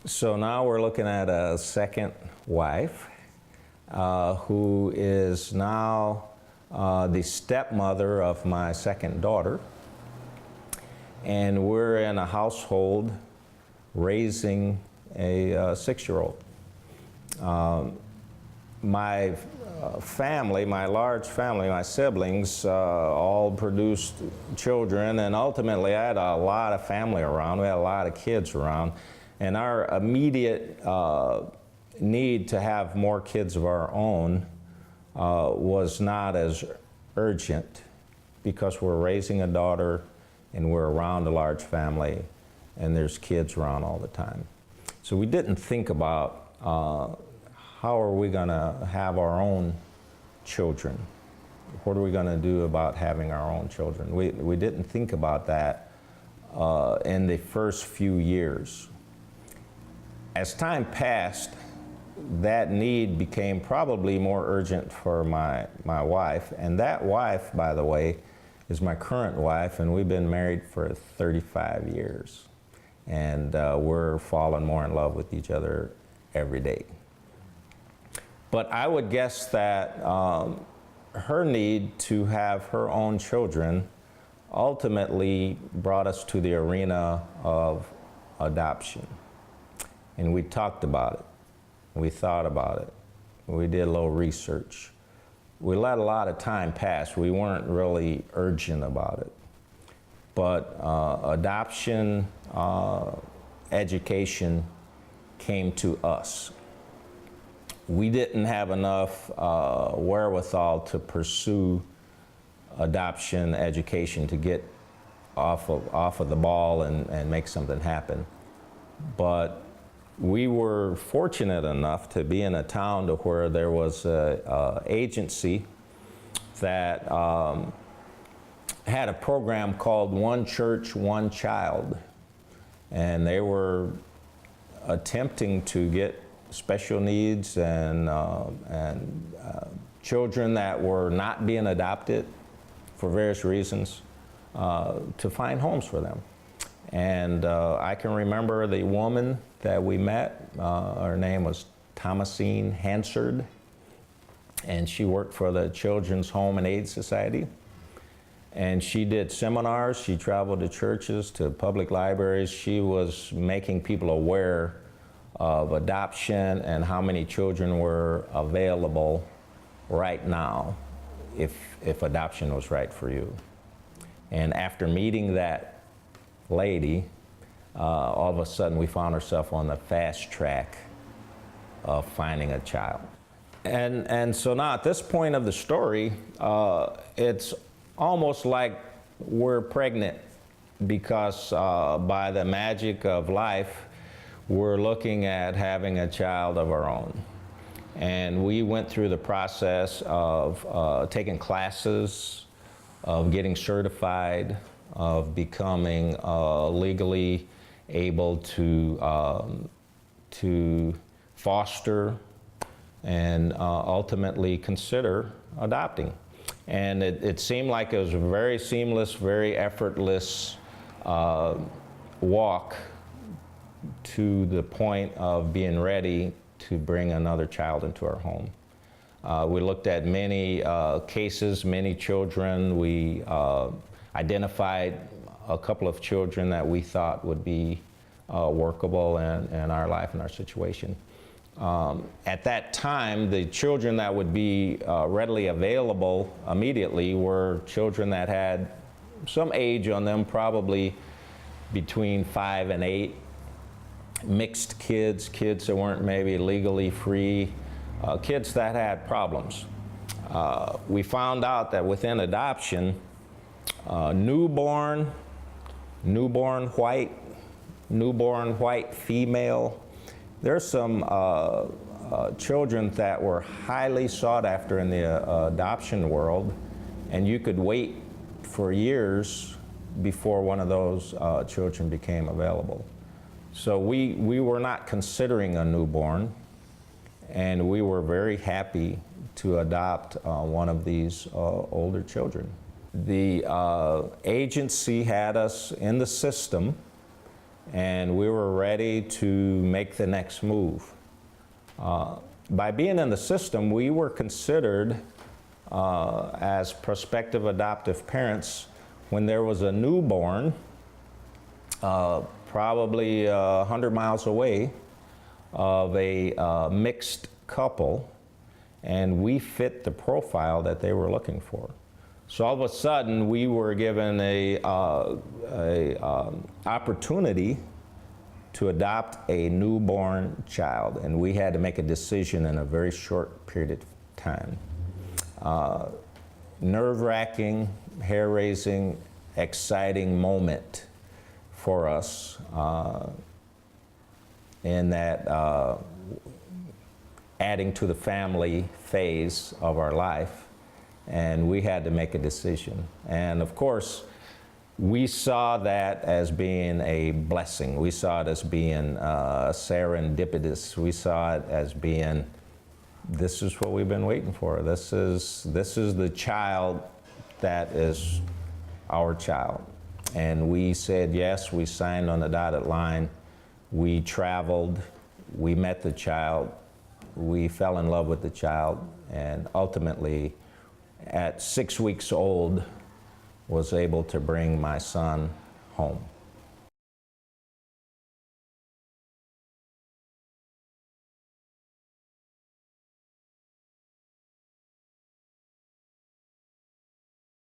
So now we're looking at a second wife who is now the stepmother of my second daughter. And we're in a household raising a 6-year-old. My family, my large family, my siblings all produced children, and ultimately I had a lot of family around. We had a lot of kids around, and our immediate need to have more kids of our own was not as urgent because we're raising a daughter and we're around a large family and there's kids around all the time. So we didn't think about how are we going to have our own children? What are we going to do about having our own children? We didn't think about that in the first few years. As time passed, that need became probably more urgent for my wife. And that wife, by the way, is my current wife, and we've been married for 35 years. And we're falling more in love with each other every day. But I would guess that her need to have her own children ultimately brought us to the arena of adoption. And we talked about it. We thought about it. We did a little research. We let a lot of time pass. We weren't really urgent about it. But adoption education came to us. We didn't have enough wherewithal to pursue adoption education to get off of the ball and make something happen. But we were fortunate enough to be in a town to where there was an agency that had a program called One Church, One Child. And they were attempting to get special needs and children that were not being adopted for various reasons to find homes for them. And I can remember the woman that we met. Her name was Thomasine Hansard, and she worked for the Children's Home and Aid Society. And she did seminars. She traveled to churches, to public libraries. She was making people aware of adoption and how many children were available right now if adoption was right for you. And after meeting that lady, all of a sudden we found ourselves on the fast track of finding a child. And so now at this point of the story, it's almost like we're pregnant because by the magic of life, we're looking at having a child of our own. And we went through the process of taking classes, of getting certified, of becoming legally able to foster and ultimately consider adopting. And it seemed like it was a very seamless, very effortless walk to the point of being ready to bring another child into our home. We looked at many cases, many children. We identified a couple of children that we thought would be workable in our life and our situation. At that time, the children that would be readily available immediately were children that had some age on them, probably between 5 and 8, mixed kids, kids that weren't maybe legally free, kids that had problems. We found out that within adoption, newborn white female, there's some children that were highly sought after in the adoption world, and you could wait for years before one of those children became available. So we were not considering a newborn, and we were very happy to adopt one of these older children. The agency had us in the system and we were ready to make the next move. By being in the system, we were considered as prospective adoptive parents when there was a newborn, probably 100 miles away, of a mixed couple, and we fit the profile that they were looking for. So all of a sudden, we were given a opportunity to adopt a newborn child, and we had to make a decision in a very short period of time. Nerve-wracking, hair-raising, exciting moment for us in that adding to the family phase of our life, and we had to make a decision. And of course, we saw that as being a blessing. We saw it as being serendipitous. We saw it as being, this is what we've been waiting for. This is the child that is our child. And we said yes, we signed on the dotted line. We traveled, we met the child, we fell in love with the child, and ultimately, at 6 weeks old, was able to bring my son home.